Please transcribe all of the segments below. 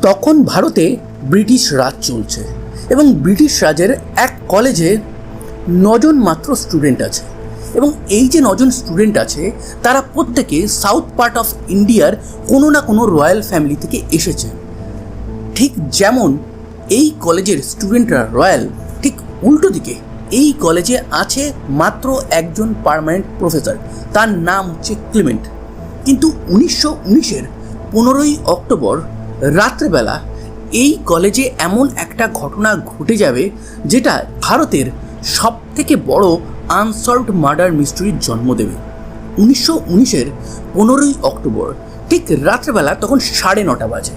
তখন ভারতে ব্রিটিশ রাজ চলছে এবং ব্রিটিশ রাজের এক কলেজে 9 জন মাত্র স্টুডেন্ট আছে এবং এই যে 9 জন স্টুডেন্ট আছে তারা প্রত্যেকে সাউথ পার্ট অফ ইন্ডিয়ার কোনো না কোনো রয়্যাল ফ্যামিলি থেকে এসেছে। ঠিক যেমন এই কলেজের স্টুডেন্টরা রয়্যাল, ঠিক উল্টো দিকে এই কলেজে আছে মাত্র একজন পার্মানেন্ট প্রফেসর, তার নাম হচ্ছে ক্লিমেন্ট। কিন্তু 1919-এর 15ই অক্টোবর রাত্রেবেলা এই কলেজে এমন একটা ঘটনা ঘটে যাবে যেটা ভারতের সবথেকে বড় আনসলভড মার্ডার মিস্ট্রির জন্ম দেবে। 1919-এর 15ই অক্টোবর ঠিক রাত্রেবেলা তখন 9:30 বাজে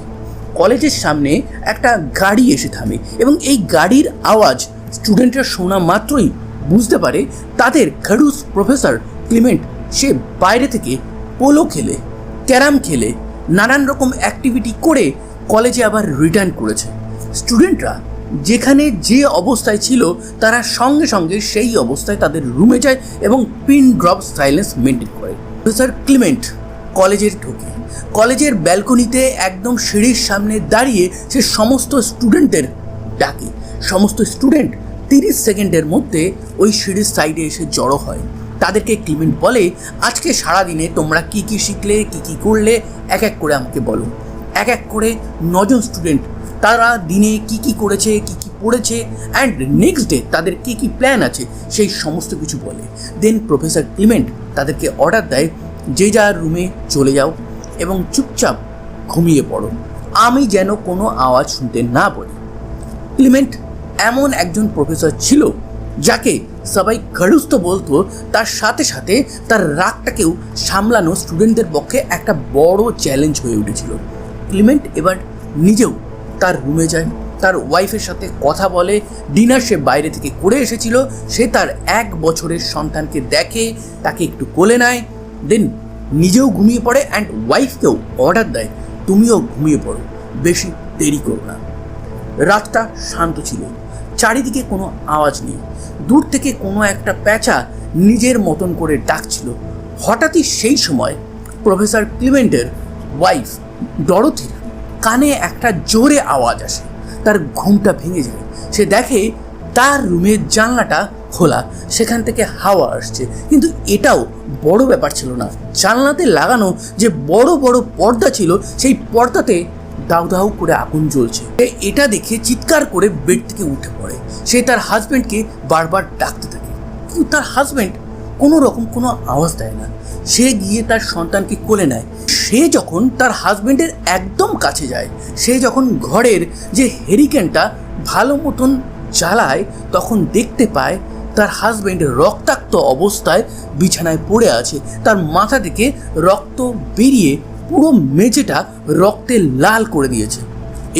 কলেজের সামনে একটা গাড়ি এসে থামে এবং এই গাড়ির আওয়াজ স্টুডেন্টরা শোনা মাত্রই বুঝতে পারে তাদের খারুস প্রফেসর ক্লিমেন্ট সে বাইরে থেকে পোলো খেলে, ক্যারাম খেলে, নানান রকম অ্যাক্টিভিটি করে কলেজে আবার রিটার্ন করেছে। স্টুডেন্টরা যেখানে যে অবস্থায় ছিল তারা সঙ্গে সঙ্গে সেই অবস্থায় তাদের রুমে যায় এবং পিন ড্রপ সাইলেন্স মেনটেন করে। প্রফেসর ক্লিমেন্ট কলেজের ঢোকে, কলেজের ব্যালকনিতে একদম সিঁড়ির সামনে দাঁড়িয়ে সে সমস্ত স্টুডেন্টদের ডাকে। সমস্ত স্টুডেন্ট 30 সেকেন্ডের মধ্যে ওই সিঁড়ির সাইডে এসে জড়ো হয়। তাদেরকে ক্লিমেন্ট বলে, আজকে সারাদিনে তোমরা কি কি শিখলে, কি কি করলে এক এক করে আমাকে বলো। এক এক করে 9 জন স্টুডেন্ট তারা দিনে কি কি করেছে, কি কি পড়েছে অ্যান্ড নেক্সট ডে তাদের কি কি প্ল্যান আছে সেই সমস্ত কিছু বলে। দেন প্রফেসর ক্লিমেন্ট তাদেরকে অর্ডার দেয়, যে যার রুমে চলে যাও এবং চুপচাপ ঘুমিয়ে পড়ো, আমি যেন কোনো আওয়াজ শুনতে না পারি। ক্লিমেন্ট এমন একজন প্রফেসর ছিল যাকে সবাই খারুস তো বলতো, তার সাথে সাথে তার রাগটাকেও সামলানো স্টুডেন্টদের পক্ষে একটা বড় চ্যালেঞ্জ হয়ে উঠেছিল। ক্লিমেন্ট এবার নিজেও তার রুমে যায়, তার ওয়াইফের সাথে কথা বলে, ডিনার সে বাইরে থেকে করে এসেছিল, সে তার 1 বছরের সন্তানকে দেখে, তাকে একটু কোলে নেয়, দেন নিজেও ঘুমিয়ে পড়ে অ্যান্ড ওয়াইফকেও অর্ডার দেয়, তুমিও ঘুমিয়ে পড়ো, বেশি দেরি করো না। রাতটা শান্ত ছিল, চারিদিকে কোনো আওয়াজ নেই। দূর থেকে কোনো একটা প্যাঁচা নিজের মতন করে ডাকছিল। হঠাৎই সেই সময় প্রফেসর ক্লিমেন্টের ওয়াইফ ডরথির কানে একটা জোরে আওয়াজ আসে, তার ঘুমটা ভেঙে যায়। সে দেখে তার রুমের জানলাটা খোলা, সেখান থেকে হাওয়া আসছে, কিন্তু এটাও বড় ব্যাপার ছিল না। জানলাতে লাগানো যে বড় বড় পর্দা ছিল সেই পর্দাতে দাউ দাউ করে আগুন জ্বলছে। এটা দেখে চিৎকার করে বেড থেকে উঠে পড়ে। সে তার হাজব্যান্ডকে বারবার ডাকতে থাকে, কিন্তু তার হাজব্যান্ড কোনো রকম কোনো আওয়াজ দেয় না। সে গিয়ে তার সন্তানকে কোলে নেয়। সে যখন তার হাজব্যান্ডের একদম কাছে যায়, সে যখন ঘরের যে হেরিকেনটা ভালো মতন জ্বালায়, তখন দেখতে পায় তার হাজব্যান্ড রক্তাক্ত অবস্থায় বিছানায় পড়ে আছে। তার মাথা থেকে রক্ত বেরিয়ে পুরো মেঝেটা রক্তে লাল করে দিয়েছে।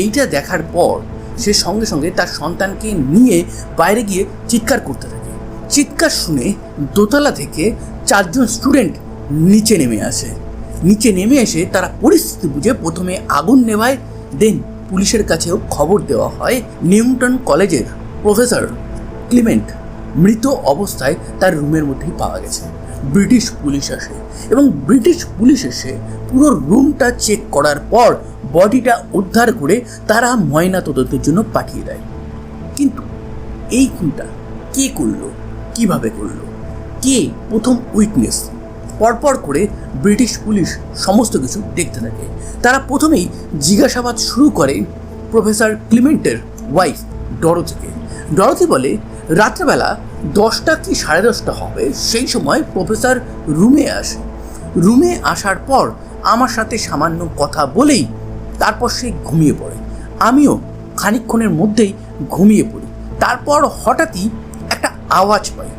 এইটা দেখার পর সে সঙ্গে সঙ্গে তার সন্তানকে নিয়ে বাইরে গিয়ে চিৎকার করতে থাকে। চিৎকার শুনে দোতলা থেকে 4 জন স্টুডেন্ট নিচে নেমে আসে। নিচে নেমে এসে তারা পরিস্থিতি বুঝে প্রথমে আগুন নেভায়, দেন পুলিশের কাছেও খবর দেওয়া হয় নিউটন কলেজের প্রফেসর ক্লিমেন্ট মৃত অবস্থায় তার রুমের মধ্যেই পাওয়া গেছে। ব্রিটিশ পুলিশ আসে এবং ব্রিটিশ পুলিশ এসে পুরো রুমটা চেক করার পর বডিটা উদ্ধার করে তারা ময়না তদন্তের জন্য পাঠিয়ে দেয়। কিন্তু এই খুনটা কে করলো, কিভাবে করলো, কে প্রথম উইটনেস, পরপর করে ব্রিটিশ পুলিশ সমস্ত কিছু দেখতে থাকে। তারা প্রথমেই জিজ্ঞাসাবাদ শুরু করে প্রফেসর ক্লিমেন্টের ওয়াইফ ডরথিকে। ডরথি বলে, রাত্রেবেলা 10টা কি 10:30 হবে, সেই সময় প্রফেসর রুমে আসে। রুমে আসার পর আমার সাথে সামান্য কথা বলেই তারপর সে ঘুমিয়ে পড়ে। আমিও খানিকক্ষণের মধ্যেই ঘুমিয়ে পড়ি। তারপর হঠাৎই একটা আওয়াজ পাই,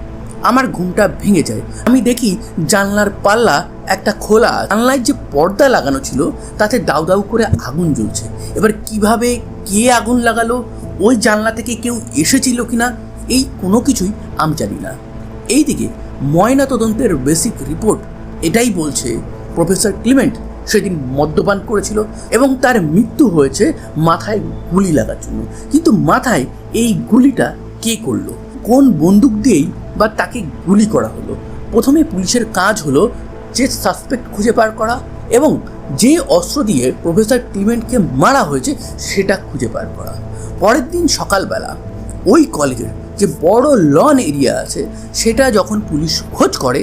আমার ঘুমটা ভেঙে যায়। আমি দেখি জানলার পাল্লা একটা খোলা, জানলায় যে পর্দা লাগানো ছিল তাতে দাউ দাউ করে আগুন জ্বলছে। এবার কিভাবে, কে আগুন লাগালো, ওই জানলা থেকে কেউ এসেছিল কিনা, এই কোনো কিছুই আমি জানি না। এইদিকে ময়না তদন্তের বেসিক রিপোর্ট এটাই বলছে প্রফেসর ক্লিমেন্ট সেদিন মদ্যপান করেছিল এবং তার মৃত্যু হয়েছে মাথায় গুলি লাগার জন্য। কিন্তু মাথায় এই গুলিটা কে করলো, কোন বন্দুক দিয়েই বা তাকে গুলি করা হলো? প্রথমে পুলিশের কাজ হলো যে সাসপেক্ট খুঁজে বার করা এবং যে অস্ত্র দিয়ে প্রফেসর ক্লিমেন্টকে মারা হয়েছে সেটা খুঁজে বার করা। পরের দিন সকালবেলা ওই কলেজের যে বড় লন এরিয়া আছে সেটা যখন পুলিশ খোঁজ করে,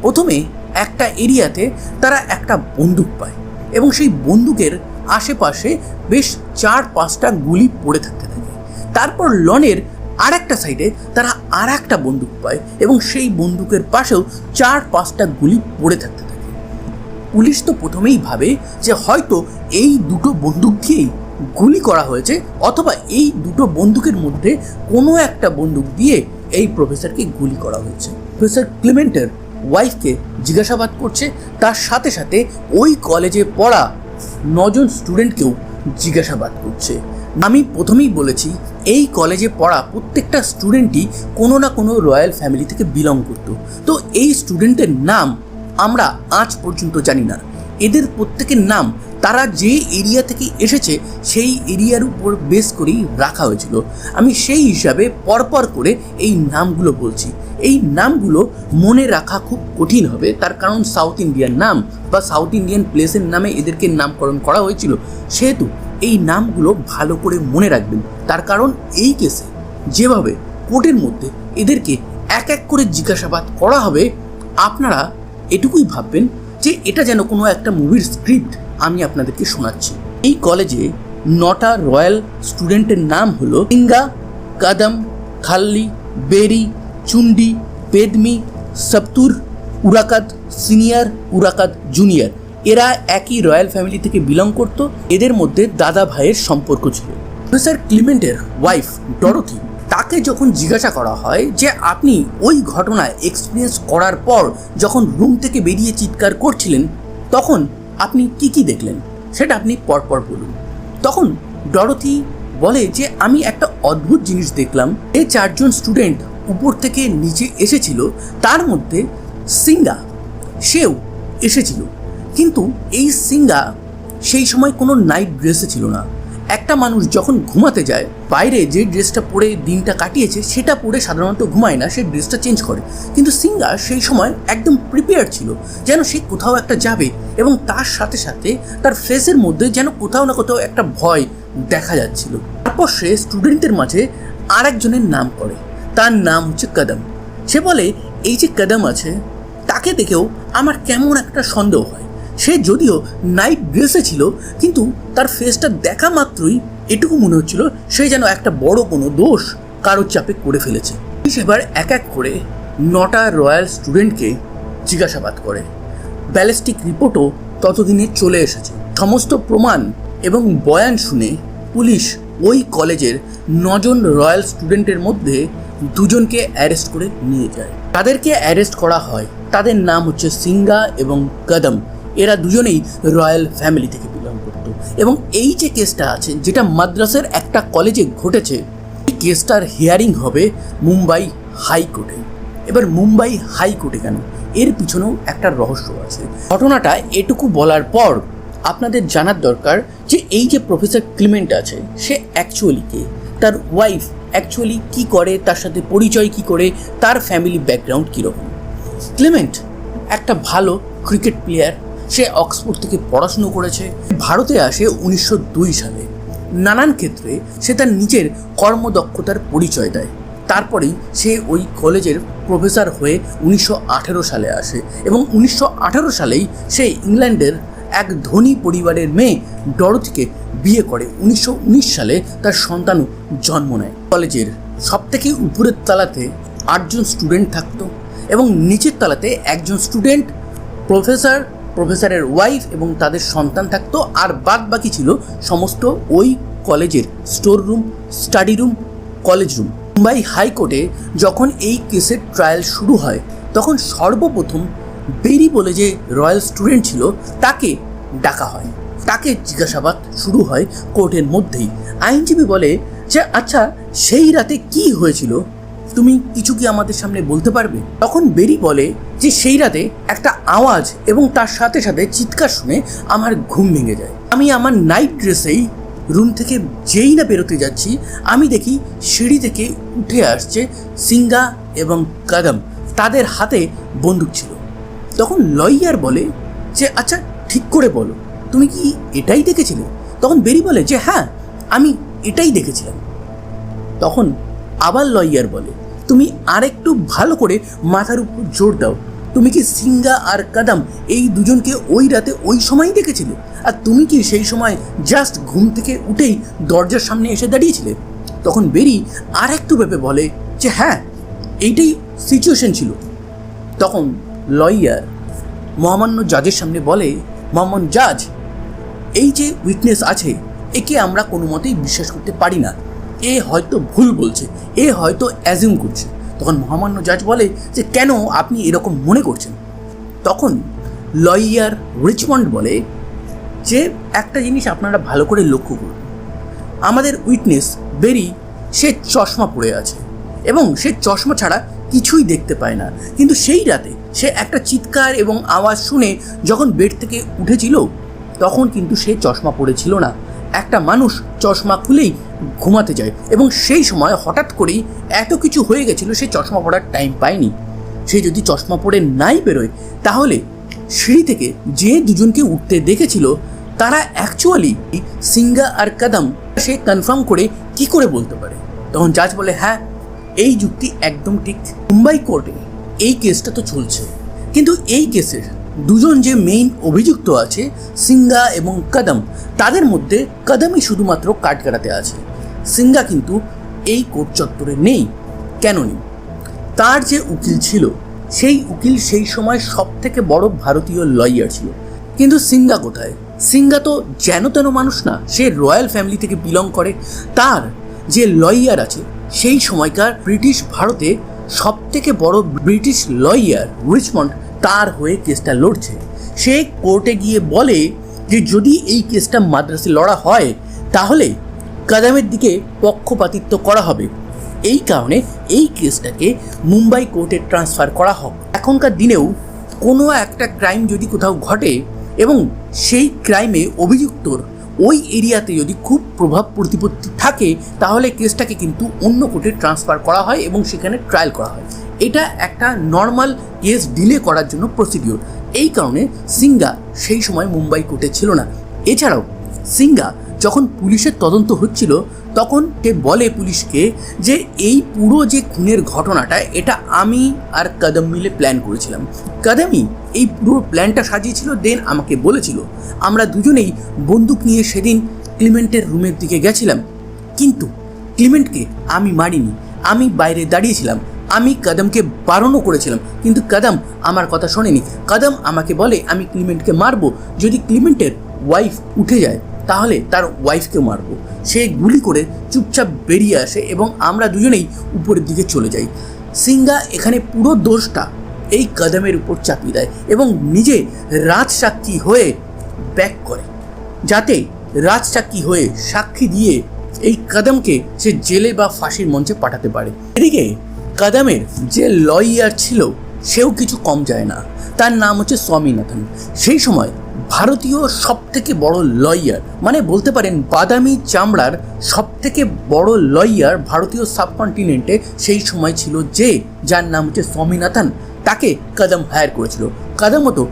প্রথমে একটা এরিয়াতে তারা একটা বন্দুক পায় এবং সেই বন্দুকের আশেপাশে বেশ 4-5টা গুলি পড়ে থাকতে থাকে। তারপর লনের আর একটা সাইডে তারা আর একটা বন্দুক পায় এবং সেই বন্দুকের পাশেও 4-5টা গুলি পড়ে থাকতে থাকে। পুলিশ তো প্রথমেই ভাবে যে হয়তো এই দুটো বন্দুক দিয়েই গুলি করা হয়েছে, অথবা এই দুটো বন্দুকের মধ্যে কোনো একটা বন্দুক দিয়ে এই প্রফেসরকে গুলি করা হয়েছে। প্রফেসর ক্লিমেন্টের ওয়াইফকে জিজ্ঞাসাবাদ করছে, তার সাথে সাথে ওই কলেজে পড়া 9 জন স্টুডেন্টকেও জিজ্ঞাসাবাদ করছে। আমি প্রথমেই বলেছি এই কলেজে পড়া প্রত্যেকটা স্টুডেন্টই কোনো না কোনো রয়্যাল ফ্যামিলি থেকে বিলং করত। তো এই স্টুডেন্টের নাম আমরা আজ পর্যন্ত জানি না। এদের প্রত্যেকের নাম তারা যে এরিয়া থেকে এসেছে সেই এরিয়ার উপর বেস করেই রাখা হয়েছিল। আমি সেই হিসাবে পরপর করে এই নামগুলো বলছি। এই নামগুলো মনে রাখা খুব কঠিন হবে, তার কারণ সাউথ ইন্ডিয়ান নাম বা সাউথ ইন্ডিয়ান প্লেসের নামে এদেরকে নামকরণ করা হয়েছিল, সেহেতু এই নামগুলো ভালো করে মনে রাখবেন। তার কারণ এই কেসে যেভাবে কোর্টের মধ্যে এদেরকে এক এক করে জিজ্ঞাসাবাদ করা হবে, আপনারা এটুকুই ভাববেন যে এটা যেন কোনো একটা মুভির স্ক্রিপ্ট আমি আপনাদেরকে শোনাচ্ছি। এই কলেজে 9টা রয়্যাল স্টুডেন্টের নাম হলো সিঙ্গা, কদম, খাল্লি, বেরি, চুন্ডি, পেদমি, সপ্তুর, উরাকাদ সিনিয়র, উরাকাদ জুনিয়র। এরা একই রয়্যাল ফ্যামিলি থেকে বিলং করত। এদের মধ্যে দাদা ভাইয়ের সম্পর্ক ছিল। প্রফেসর ক্লিমেন্টের ওয়াইফ ডরোথি, তাকে যখন জিজ্ঞাসা করা হয় যে আপনি ওই ঘটনা এক্সপিরিয়েন্স করার পর যখন রুম থেকে বেরিয়ে চিৎকার করছিলেন তখন আপনি কি দেখলেন সেটা আপনি পরপর বলুন। তখন ডরোথি বলে যে আমি একটা অদ্ভুত জিনিস দেখলাম। এই 4 জন স্টুডেন্ট উপর থেকে নিচে এসেছিল, তার মধ্যে সিঙ্গা সেও এসেছিল, কিন্তু এই সিঙ্গা সেই সময় কোনো নাইট ড্রেসে ছিল না। একটা মানুষ যখন ঘুমাতে যায় বাইরে যে ড্রেসটা পরে দিনটা কাটিয়েছে সেটা পরে সাধারণত ঘুমায় না, সে ড্রেসটা চেঞ্জ করে। কিন্তু সিঙ্গা সেই সময় একদম প্রিপেয়ার ছিল, যেন সে কোথাও একটা যাবে, এবং তার সাথে সাথে তার ফেসের মধ্যে যেন কোথাও না কোথাও একটা ভয় দেখা যাচ্ছিল। তারপর সে স্টুডেন্টদের মাঝে আর একজনের নাম করে, তার নাম হচ্ছে কদম। সে বলে এই যে কদম আছে তাকে দেখেও আমার কেমন একটা সন্দেহ হয়। সে যদিও নাইট ড্রেসে ছিল কিন্তু তার ফেসটা দেখা মাত্রই এটুকু মনে হচ্ছিল সে যেন একটা বড় কোনো দোষ কারোর চাপে করে ফেলেছে। এবার এক এক করে 9টা রয়্যাল স্টুডেন্টকে জিজ্ঞাসাবাদ করে। ব্যালিস্টিক রিপোর্টও ততদিনে চলে এসেছে। সমস্ত প্রমাণ এবং বয়ান শুনে পুলিশ ওই কলেজের 9 জন রয়্যাল স্টুডেন্টের মধ্যে 2 জনকে অ্যারেস্ট করে নিয়ে যায়। তাদেরকে অ্যারেস্ট করা হয়, তাদের নাম হচ্ছে সিঙ্গা এবং কদম। এরা দুজনেই রয়্যাল ফ্যামিলি থেকে বিলং করত। এবং এই যে কেসটা আছে যেটা মাদ্রাসের একটা কলেজে ঘটেছে, এই কেসটার হিয়ারিং হবে মুম্বাই হাইকোর্টে। এবার মুম্বাই হাইকোর্টে কেন, এর পিছনেও একটা রহস্য আছে। ঘটনাটা এটুকু বলার পর আপনাদের জানার দরকার যে এই যে প্রফেসর ক্লিমেন্ট আছে সে অ্যাকচুয়ালি কে, তার ওয়াইফ অ্যাকচুয়ালি কি করে, তার সাথে পরিচয় কি করে, তার ফ্যামিলি ব্যাকগ্রাউন্ড কীরকম। ক্লিমেন্ট একটা ভালো ক্রিকেট প্লেয়ার। সে অক্সফোর্ড থেকে পড়াশুনো করেছে, ভারতে আসে 1902 সালে। নানান ক্ষেত্রে সে তার নিজের কর্মদক্ষতার পরিচয় দেয়। তারপরেই সে ওই কলেজের প্রফেসর হয়ে 1918 সালে আসে এবং 1918 সালেই সে ইংল্যান্ডের এক ধনী পরিবারের মেয়ে ডরোথিকে বিয়ে করে। 1919 সালে তার সন্তানও জন্ম নেয়। কলেজের সবথেকে উপরের তলাতে 8 জন স্টুডেন্ট থাকতো এবং নিচের তলাতে একজন স্টুডেন্ট, প্রফেসরের ওয়াইফ এবং তাদের সন্তান থাকতো। আর বাদ বাকি ছিল সমস্ত ওই কলেজের store room, study room, college room. Mumbai হাইকোর্টে যখন এই কেসের ট্রায়াল শুরু হয় তখন সর্বপ্রথম বেরি বলে যে রয়্যাল স্টুডেন্ট ছিল তাকে ডাকা হয়, তাকে জিজ্ঞাসাবাদ শুরু হয় কোর্টের মধ্যেই। আইনজীবী বলে যে আচ্ছা সেই রাতে কি হয়েছিল, তুমি কিছু কি আমাদের সামনে বলতে পারবে? তখন বেরি বলে যে সেই রাতে একটা আওয়াজ এবং তার সাথে সাথে চিৎকার শুনে আমার ঘুম ভেঙে যায়। আমি আমার নাইট ড্রেসেই রুম থেকে যেই না বেরোতে যাচ্ছি আমি দেখি সিঁড়ি থেকে উঠে আসছে সিঙ্গা এবং কদম, তাদের হাতে বন্দুক ছিল। তখন লয়ার বলে যে আচ্ছা ঠিক করে বলো তুমি কি এটাই দেখেছিলে? তখন বেরি বলে যে হ্যাঁ, আমি এটাই দেখেছিলাম। তখন আবার লয়ার বলে, তুমি আরেকটু ভালো করে মাথার উপর জোর দাও, তুমি কি সিঙ্গা আর কাদাম এই দুজনকে ওই রাতে ওই সময়ই দেখেছিলে? আর তুমি কি সেই সময় জাস্ট ঘুম থেকে উঠেই দরজার সামনে এসে দাঁড়িয়েছিলে? তখন বেরি আর একটু ভেবে বলে যে হ্যাঁ, এইটাই সিচুয়েশন ছিল। তখন লয়ার মহামান্য জাজের সামনে বলে, মহামান্য জাজ, এই যে উইটনেস আছে একে আমরা কোনো মতেই বিশ্বাস করতে পারি না, এ হয়তো ভুল বলছে, এ হয়তো অ্যাজিউম করছে। তখন মহামান্য জাজ বলে যে কেন আপনি এরকম মনে করছেন? তখন লয়ার রিচমন্ড বলে যে একটা জিনিস আপনারা ভালো করে লক্ষ্য করুন, আমাদের উইটনেস বেরি সে চশমা পরে আছে এবং সে চশমা ছাড়া কিছুই দেখতে পায় না, কিন্তু সেই রাতে সে একটা চিৎকার এবং আওয়াজ শুনে যখন বেড থেকে উঠেছিল তখন কিন্তু সে চশমা পরেছিল না। একটা মানুষ চশমা খুলেই ঘুমাতে যায় এবং সেই সময় হঠাৎ করেই এত কিছু হয়ে গেছিলো সে চশমা পরার টাইম পায়নি। সে যদি চশমা পরে নাই বেরোয় তাহলে সিঁড়ি থেকে যে দুজনকে উঠতে দেখেছিল তারা অ্যাকচুয়ালি সিঙ্গা আর কাদাম, সে কনফার্ম করে কি করে বলতে পারে? তখন জাজ বলে হ্যাঁ, এই যুক্তি একদম ঠিক। মুম্বাই কোর্টে এই কেসটা তো চলছে, কিন্তু এই কেসের দুজন যে মেইন অভিযুক্ত আছে সিঙ্গা এবং কাদাম, তাদের মধ্যে কাদামই শুধুমাত্র কাঠগড়াতে আছে। সিঙ্গা কিন্তু এই কোর্ট চত্বরে নেই। কেন নেই? তার যে উকিল ছিল সেই উকিল সেই সময় সব থেকে বড় ভারতীয় লয়ার ছিল, কিন্তু সিঙ্গা কোথায়? সিঙ্গা তো যেন তেন মানুষ না, সে রয়্যাল ফ্যামিলি থেকে বিলং করে। তার যে লয়ার আছে সেই সময়কার ব্রিটিশ ভারতে সব থেকে বড় ব্রিটিশ লয়ার রিচমন্ড তার হয়ে কেসটা লড়ছে। সে কোর্টে গিয়ে বলে যে যদি এই কেসটা মাদ্রাসে লড়া হয় তাহলে কাদামের দিকে পক্ষপাতিত্ব করা হবে, এই কারণে এই কেসটাকে মুম্বাই কোর্টে ট্রান্সফার করা হোক। এখনকার দিনেও কোনো একটা ক্রাইম যদি কোথাও ঘটে এবং সেই ক্রাইমে অভিযুক্তর ওই এরিয়াতে যদি খুব প্রভাব প্রতিপত্তি থাকে তাহলে কেসটাকে কিন্তু অন্য কোর্টে ট্রান্সফার করা হয় এবং সেখানে ট্রায়াল করা হয়। এটা একটা নর্মাল কেস ডিলে করার জন্য প্রসিডিওর। এই কারণে সিঙ্গা সেই সময় মুম্বাই কোর্টে ছিল না। এছাড়াও সিঙ্গা যখন পুলিশের তদন্ত হচ্ছিল তখন সে বলে পুলিশকে যে এই পুরো যে খুনের ঘটনাটা এটা আমি আর কাদম মিলে প্ল্যান করেছিলাম। কাদমই এই পুরো প্ল্যানটা সাজিয়েছিল, দেন আমাকে বলেছিল। আমরা দুজনেই বন্দুক নিয়ে সেদিন ক্লিমেন্টের রুমের দিকে গেছিলাম, কিন্তু ক্লিমেন্টকে আমি মারিনি, আমি বাইরে দাঁড়িয়েছিলাম। আমি কাদমকে বারণও করেছিলাম, কিন্তু কাদম আমার কথা শোনেনি। কাদম আমাকে বলে আমি ক্লিমেন্টকে মারবো, যদি ক্লিমেন্টের ওয়াইফ উঠে যায় তাহলে তার ওয়াইফকে মারবো। সে গুলি করে চুপচাপ বেরিয়ে আসে এবং আমরা দুজনেই উপরের দিকে চলে যাই। সিঙ্গা এখানে পুরো দোষটা এই কাদমের উপর চাপিয়ে দেয় এবং নিজে রাজসাক্ষী হয়ে ব্যাক করে, যাতে রাজসাক্ষী হয়ে সাক্ষী দিয়ে এই কাদমকে সে জেলে বা ফাঁসির মঞ্চে পাঠাতে পারে। এদিকে কাদমের যে লয়ার ছিল সেও কিছু কম যায় না, তার নাম হচ্ছে স্বামীনাথন। সেই সময় ভারতীয় সব থেকে বড় লয়ার, মানে বলতে পারেন বাদামি চামড়ার সব থেকে বড় লয়ার ভারতীয় সাবকন্টিনেন্টে সেই সময় ছিল, যার নাম হচ্ছে স্বামীনাথন। তাকে কাদম হায়ার করেছিল। কাদমও তো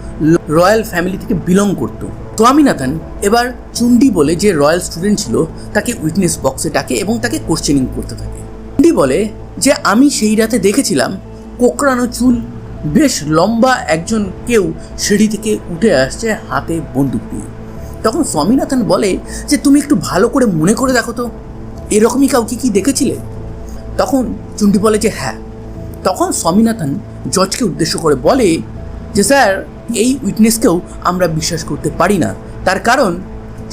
রয়্যাল ফ্যামিলি থেকে বিলং করতো। স্বামীনাথন এবার চুন্ডি বলে যে রয়্যাল স্টুডেন্ট ছিল তাকে উইটনেস বক্সে ডাকে এবং তাকে কোশ্চেনিং করতে থাকে। চুন্ডি বলে যে আমি সেই রাতে দেখেছিলাম কোকড়ানো চুল, বেশ লম্বা একজন কেউ সিঁড়ি থেকে উঠে আসছে হাতে বন্দুক নিয়ে। তখন স্বামীনাথন বলে যে তুমি একটু ভালো করে মনে করে দেখো তো, এরকমই কাউকে কি দেখেছিলে? তখন চুন্ডি বলে যে হ্যাঁ। তখন স্বামীনাথন জজকে উদ্দেশ্য করে বলে যে স্যার, এই উইটনেসকেও আমরা বিশ্বাস করতে পারি না, তার কারণ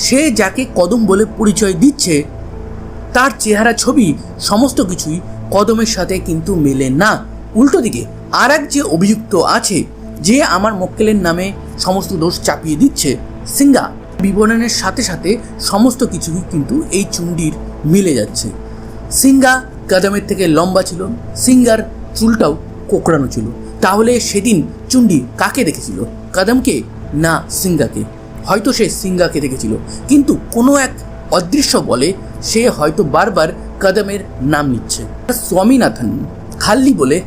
সে যাকে কদম বলে পরিচয় দিচ্ছে তার চেহারা, ছবি, সমস্ত কিছুই কদমের সাথে কিন্তু মেলে না। উল্টো দিকে আর এক যে অভিযুক্ত আছে, যে আমার মক্কেলের নামে সমস্ত দোষ চাপিয়ে দিচ্ছে, সিঙ্গা, বিবরণের সাথে সাথে সমস্ত কিছুই কিন্তু এই চুন্ডির মিলে যাচ্ছে। সিঙ্গা কাদমের থেকে লম্বা ছিল, সিঙ্গার চুলটাও কোকড়ানো ছিল। তাহলে সেদিন চুন্ডি কাকে দেখেছিল? কাদমকে না সিঙ্গাকে? হয়তো সে সিঙ্গাকে দেখেছিল, কিন্তু কোনো এক অদৃশ্য বলে সে হয়তো বারবার কাদমের নাম নিচ্ছে। স্বামীনাথন খাল্লি বলে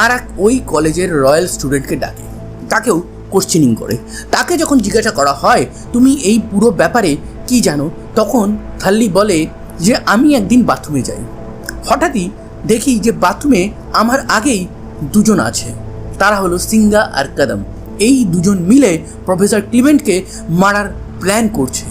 আর এক ওই কলেজের রয়্যাল স্টুডেন্টকে ডাকে, তাকেও কোশ্চেনিং করে। তাকে যখন জিজ্ঞাসা করা হয় তুমি এই পুরো ব্যাপারে কি জানো, তখন থাল্লি বলে যে আমি একদিন বাথরুমে যাই, হঠাৎই দেখি যে বাথরুমে আমার আগেই দুজন আছে, তারা হলো সিঙ্গা আর কদম। এই দুজন মিলে প্রফেসর ক্লিমেন্টকে মারার প্ল্যান করছে।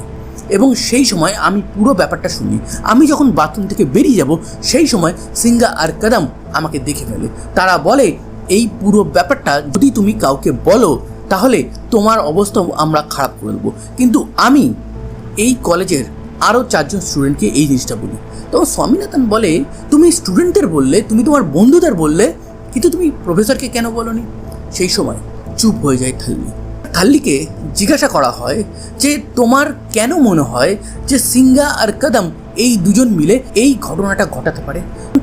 এবং সেই সময় আমি পুরো ব্যাপারটা শুনি। আমি যখন বাথরুম থেকে বেরিয়ে যাব সেই সময় সিঙ্গা আর কদম আমাকে দেখে ফেলে। তারা বলে এই পুরো ব্যাপারটা যদি তুমি কাউকে বলো তাহলে তোমার অবস্থাও আমরা খারাপ করে দেবো। কিন্তু আমি এই কলেজের আরও 4 জন স্টুডেন্টকে এই জিনিসটা বলি। তখন স্বামীনাথন বলে তুমি স্টুডেন্টদের বললে, তুমি তোমার বন্ধুদের বললে, কিন্তু তুমি প্রফেসরকে কেন বলোনি? সেই সময় চুপ হয়ে যায় থাল্লিকে জিজ্ঞাসা করা হয় যে তোমার কেন মনে হয় যে সিঙ্গা আর কদম এই দুজন মিলে এই ঘটনাটা ঘটাতে পারে?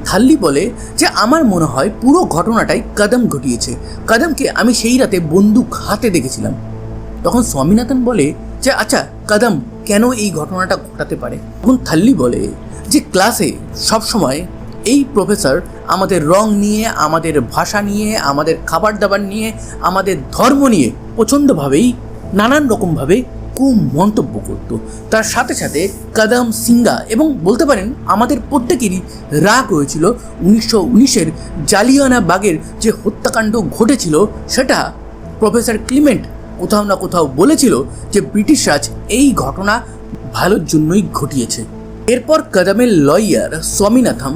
থাল্লি বলে যে আমার মনে হয় পুরো ঘটনাটাই কদম ঘটিয়েছে, কদমকে আমি সেই রাতে বন্দুক হাতে দেখেছিলাম। তখন স্বামীনাথন বলে যে আচ্ছা কদম কেন এই ঘটনাটা ঘটাতে পারে? তখন থাল্লি বলে যে ক্লাসে সবসময় এই প্রফেসর আমাদের রং নিয়ে, আমাদের ভাষা নিয়ে, আমাদের খাবার দাবার নিয়ে, আমাদের ধর্ম নিয়ে প্রচণ্ডভাবেই নানান রকমভাবে কুমন্তব্য করতো। তার সাথে সাথে কদম, সিঙ্গা এবং বলতে পারেন আমাদের প্রত্যেকেরই রাগ হয়েছিল 1919-এর জালিয়ানওয়ালাবাগের যে হত্যাকাণ্ড ঘটেছিল, সেটা প্রফেসর ক্লিমেন্ট কোথাও না কোথাও বলেছিল যে ব্রিটিশ রাজ এই ঘটনা ভালোর জন্যই ঘটিয়েছে। এরপর কদমের লয়ার স্বামীনাথন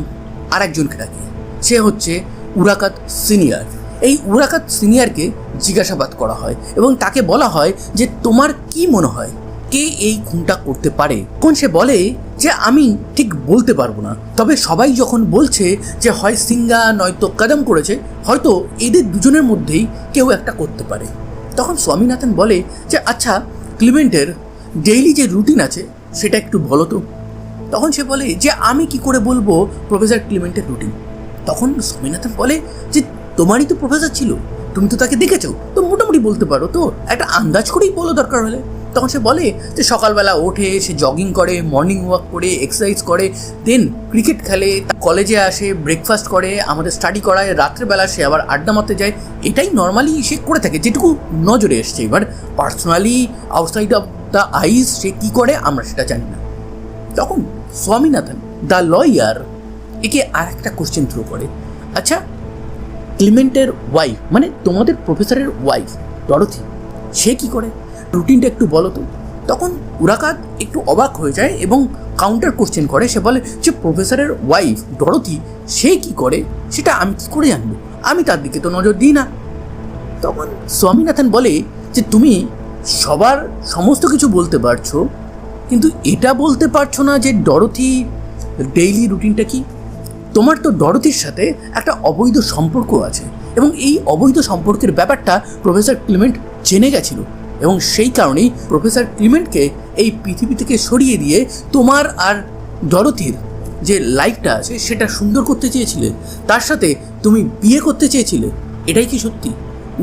আরেকজনকে ডাকে, সে হচ্ছে উরাকাত সিনিয়র। এই উরাকাত সিনিয়রকে জিজ্ঞাসাবাদ করা হয় এবং তাকে বলা হয় যে তোমার কি মনে হয় কে এই খুনটা করতে পারে? কোন সে বলে যে আমি ঠিক বলতে পারবো না, তবে সবাই যখন বলছে যে হয় সিঙ্গা নয়তো কদম করেছে, হয়তো এদের দুজনের মধ্যেই কেউ একটা করতে পারে। তখন স্বামীনাথন বলে যে আচ্ছা ক্লিমেন্টের ডেইলি যে রুটিন আছে সেটা একটু বলো তো। তখন সে বলে যে আমি কি করে বলবো প্রফেসর ক্লিমেন্টের রুটিন? তখন স্বামীনাথন বলে যে তোমারই তো প্রফেসর ছিল, তুমি তো তাকে দেখেছো, তো মোটামুটি বলতে পারো তো, একটা আন্দাজ করেই বলো দরকার হলে। তখন সে বলে যে সকালবেলা ওঠে, সে জগিং করে, মর্নিং ওয়াক করে, এক্সারসাইজ করে, দেন ক্রিকেট খেলে, কলেজে আসে, ব্রেকফাস্ট করে, আমাদের স্টাডি করায়, রাত্রেবেলা সে আবার আড্ডা মারতে যায়। এটাই নর্মালি সে করে থাকে, যেটুকু নজরে এসছে। এবার পার্সোনালি আউটসাইড অফ দ্য আইস সে কী করে আমরা সেটা জানি না। তখন স্বামীনাথন দ্য লয়ার একে আর একটা কোশ্চেন থ্রো করে, আচ্ছা ক্লিমেন্টের ওয়াইফ মানে তোমাদের প্রফেসরের ওয়াইফ ডরথি, সে কি করে? রুটিনটা একটু বলো তো। তখন উরাকাত একটু অবাক হয়ে যায় এবং কাউন্টার কোশ্চেন করে। সে বলে যে প্রফেসরের ওয়াইফ ডরথি সে কি করে সেটা আমি কি করে জানবো, আমি তার দিকে তো নজর দিই না। তখন স্বামীনাথন বলে যে তুমি সবার সমস্ত কিছু বলতে পারছো, কিন্তু এটা বলতে পারছো না যে ডরথি ডেইলি রুটিনটা কি। তোমার তো ডরথির সাথে একটা অবৈধ সম্পর্ক আছে এবং এই অবৈধ সম্পর্কের ব্যাপারটা প্রফেসর ক্লিমেন্ট জেনে গেছিল এবং সেই কারণেই প্রফেসর ক্লিমেন্টকে এই পৃথিবী থেকে সরিয়ে দিয়ে তোমার আর ডরথির যে লাইফটা আছে সেটা সুন্দর করতে চেয়েছিলে, তার সাথে তুমি বিয়ে করতে চেয়েছিলে। এটাই কি সত্যি?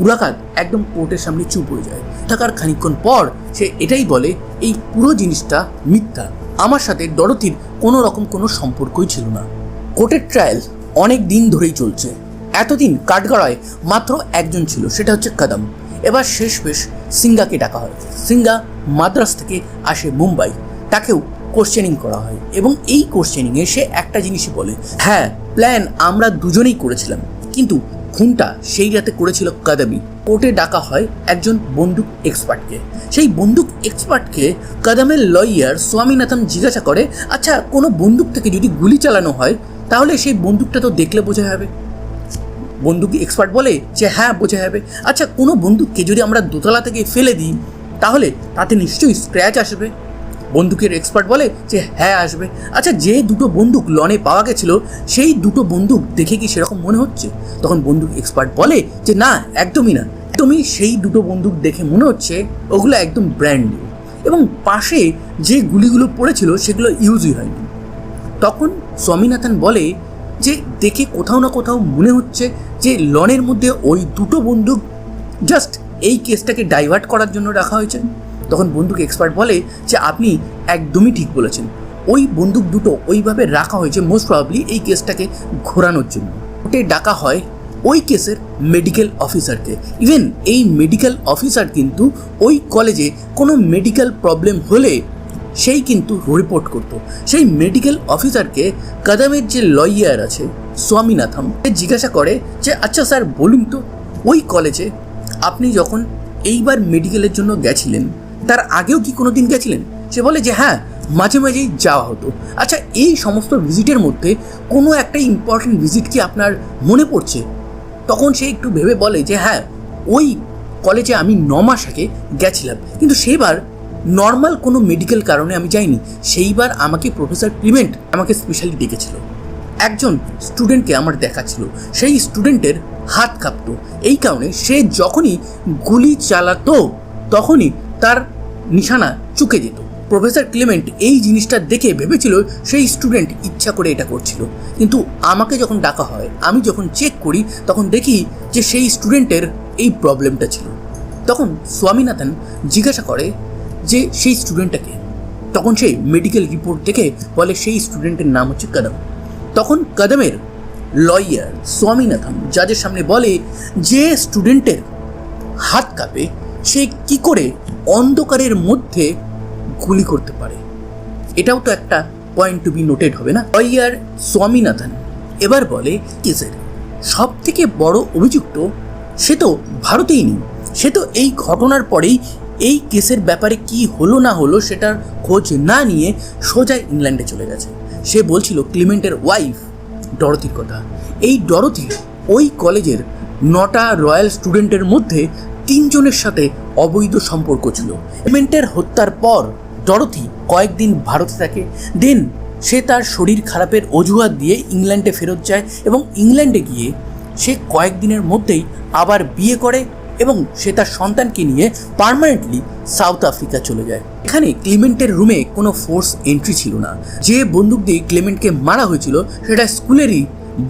উরাকাত একদম কোর্টের সামনে চুপ হয়ে যায়। থাকার খানিকক্ষণ পর সে এটাই বলে এই পুরো জিনিসটা মিথ্যা, আমার সাথে ডরথির কোনো রকম কোনো সম্পর্কই ছিল না। কোর্টের ট্রায়াল অনেক দিন ধরেই চলছে। এতদিন কাঠগড়ায় মাত্র একজন ছিল, সেটা হচ্ছে কদম। এবার শেষমেশ সিঙ্গাকে ডাকা হয়। সিঙ্গা মাদ্রাস থেকে আসে মুম্বাই, তাকেও কোশ্চেনিং করা হয় এবং এই কোশ্চেনিংয়ে সে একটা জিনিসই বলে, হ্যাঁ প্ল্যান আমরা দুজনেই করেছিলাম, কিন্তু খুনটা সেই রাতে করেছিল কদমই। কোর্টে ডাকা হয় একজন বন্দুক এক্সপার্টকে। সেই বন্দুক এক্সপার্টকে কদমের লয়ার স্বামীনাথন জিজ্ঞাসা করে, আচ্ছা কোনো বন্দুক থেকে যদি গুলি চালানো হয় তাহলে সেই বন্দুকটা তো দেখলে বোঝা যাবে। বন্দুক এক্সপার্ট বলে যে হ্যাঁ বোঝা যাবে। আচ্ছা কোনো বন্দুককে যদি আমরা দোতলা থেকে ফেলে দিই তাহলে তাতে নিশ্চয়ই স্ক্র্যাচ আসবে। বন্দুকের এক্সপার্ট বলে যে হ্যাঁ আসবে। আচ্ছা যে দুটো বন্দুক লনে পাওয়া গেছিলো সেই দুটো বন্দুক দেখে কি সেরকম মনে হচ্ছে? তখন বন্দুক এক্সপার্ট বলে যে না একদমই না, একদমই সেই দুটো বন্দুক দেখে মনে হচ্ছে ওগুলো একদম ব্র্যান্ড নিউ এবং পাশে যে গুলিগুলো পড়েছিল সেগুলো ইউজই হয়নি। তখন স্বামীনাথন বলে যে দেখে কোথাও না কোথাও মনে হচ্ছে যে লনের মধ্যে ওই দুটো বন্দুক জাস্ট এই কেসটাকে ডাইভার্ট করার জন্য রাখা হয়েছে। তখন বন্দুক এক্সপার্ট বলে যে আপনি একদমই ঠিক বলেছেন, ওই বন্দুক দুটো ওইভাবে রাখা হয়েছে মোস্ট প্রবাবলি এই কেসটাকে ঘোরানোর জন্য। কোর্টে ডাকা হয় ওই কেসের মেডিকেল অফিসারকে। ইভেন এই মেডিকেল অফিসার কিন্তু ওই কলেজে কোনো মেডিকেল প্রবলেম হলে সেই কিন্তু রিপোর্ট করতো। সেই মেডিকেল অফিসারকে কদমের যে লয়ার আছে স্বামীনাথন জিজ্ঞাসা করে যে আচ্ছা স্যার বলুন তো, ওই কলেজে আপনি যখন এইবার মেডিকেলের জন্য গেছিলেন তার আগেও কি কোনো দিন গেছিলেন? সে বলে যে হ্যাঁ, মাঝে মাঝেই যাওয়া হতো। আচ্ছা, এই সমস্ত ভিজিটের মধ্যে কোনো একটা ইম্পর্টেন্ট ভিজিট কি আপনার মনে পড়ছে? তখন সে একটু ভেবে বলে যে হ্যাঁ, ওই কলেজে আমি 9 মাস আগে গেছিলাম, কিন্তু সেইবার নর্মাল কোনো মেডিকেল কারণে আমি যাইনি। সেইবার আমাকে প্রফেসর ক্লিমেন্ট আমাকে স্পেশালি ডেকেছিল। একজন স্টুডেন্টকে আমার দেখা ছিল, সেই স্টুডেন্টের হাত কাঁপতো, এই কারণে সে যখনই গুলি চালাতো তখনই তার নিশানা চুকে যেত। প্রফেসর ক্লেমেন্ট এই জিনিসটা দেখে ভেবেছিল সেই স্টুডেন্ট ইচ্ছা করে এটা করছিল, কিন্তু আমাকে যখন ডাকা হয়, আমি যখন চেক করি তখন দেখি যে সেই স্টুডেন্টের এই প্রবলেমটা ছিল। তখন স্বামীনাথন জিজ্ঞাসা করে যে সেই স্টুডেন্টটাকে। তখন সেই মেডিকেল রিপোর্ট দেখে বলে সেই স্টুডেন্টের নাম হচ্ছে কদম। তখন কদমের লয়ার স্বামীনাথন জাজের সামনে বলে যে স্টুডেন্টের হাত কাঁপে সে কি করে অন্ধকারের মধ্যে গুলি করতে পারে? এটাও তো একটা পয়েন্ট টু বি নোটেড হবে না? লয়ার স্বামীনাথন এবার বলে কেসের সব থেকে বড় অভিযুক্ত সে তো ভারতেই নেই, সে তো এই ঘটনার পরেই এই কেসের ব্যাপারে কি হলো না হলো সেটার খোঁজ না নিয়ে সোজা ইংল্যান্ডে চলে গেছে। সে বলছিল ক্লিমেন্টের ওয়াইফ ডরথির কথা। এই ডরথি ওই কলেজের 9টা রয়্যাল স্টুডেন্টের মধ্যে 3 জনের সাথে অবৈধ সম্পর্ক ছিল। ক্লিমেন্টের হত্যার পর ডরথি কয়েকদিন ভারতে থাকে, দেন সে তার শরীর খারাপের অজুহাত দিয়ে ইংল্যান্ডে ফেরত যায় এবং ইংল্যান্ডে গিয়ে সে কয়েকদিনের মধ্যেই আবার বিয়ে করে এবং সে তার সন্তানকে নিয়ে পার্মানেন্টলি সাউথ আফ্রিকা চলে যায়। এখানে ক্লিমেন্টের রুমে কোনো ফোর্স এন্ট্রি ছিল না। যে বন্দুক দিয়ে ক্লিমেন্টকে মারা হয়েছিল সেটা স্কুলেরই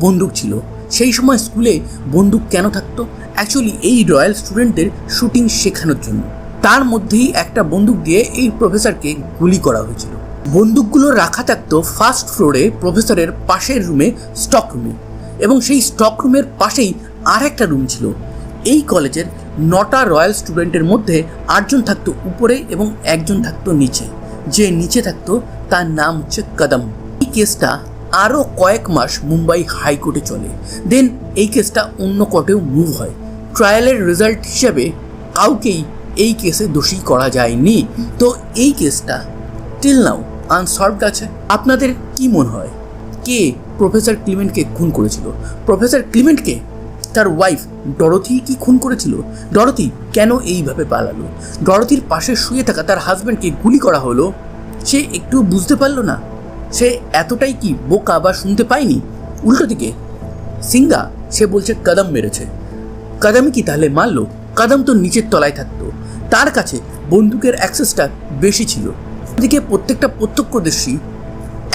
বন্দুক ছিল। সেই সময় স্কুলে বন্দুক কেন থাকতো? অ্যাকচুয়ালি এই রয়্যাল স্টুডেন্টদের শুটিং শেখানোর জন্য। তার মধ্যেই একটা বন্দুক দিয়ে এই প্রফেসরকে গুলি করা হয়েছিল। বন্দুকগুলো রাখা থাকতো ফার্স্ট ফ্লোরে প্রফেসরের পাশের রুমে, স্টক রুমে, এবং সেই স্টক রুমের পাশেই আর একটা রুম ছিল। এই কলেজের 9টা রয়্যাল স্টুডেন্টের মধ্যে 8 জন থাকতো উপরে এবং 1 জন থাকতো নিচে। যে নিচে থাকতো তার নাম হচ্ছে কদম। এই কেসটা আরও কয়েক মাস মুম্বাই হাইকোর্টে চলে। দেন এই কেসটা অন্য কোর্টেও মুভ হয়। ট্রায়ালের রেজাল্ট হিসেবে কাউকেই এই কেসে দোষী করা যায়নি। তো এই কেসটা টিল নাও আনসলভড আছে। আপনাদের কি মনে হয় কে প্রফেসর ক্লিমেন্টকে খুন করেছিল? প্রফেসর ক্লিমেন্টকে তার ওয়াইফ ডরথি কি খুন করেছিল? ডরথি কেন এইভাবে পালালো? ডরথির পাশে শুয়ে থাকা তার হাজব্যান্ডকে গুলি করা হলো, সে একটু বুঝতে পারলো না? সে এতটাই কি বোকা বা শুনতে পায়নি? উল্টো দিকে সিঙ্গা সে বলছে কদম মেরেছে। কদমই কি তাহলে মারলো? কদম তো নিচের তলায় থাকতো, তার কাছে বন্দুকের অ্যাক্সেসটা বেশি ছিল। ওদিকে প্রত্যেকটা প্রত্যক্ষদর্শী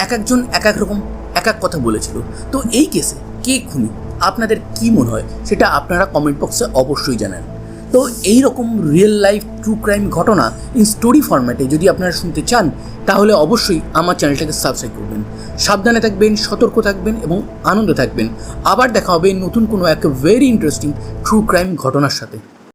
একজন এক এক রকম এক এক কথা বলেছিল। তো এই কেসে কে খুনি আপনাদের কি মনে হয় সেটা আপনারা কমেন্ট বক্সে অবশ্যই জানান। তো এই রকম রিয়েল লাইফ ট্রু ক্রাইম ঘটনা ইন স্টোরি ফরম্যাটে যদি আপনারা শুনতে চান তাহলে অবশ্যই আমার চ্যানেলটাকে সাবস্ক্রাইব করবেন। সাবধানে থাকবেন, সতর্ক থাকবেন এবং আনন্দে থাকবেন। আবার দেখা হবে নতুন কোনো এক ভেরি ইন্টারেস্টিং ট্রু ক্রাইম ঘটনার সাথে।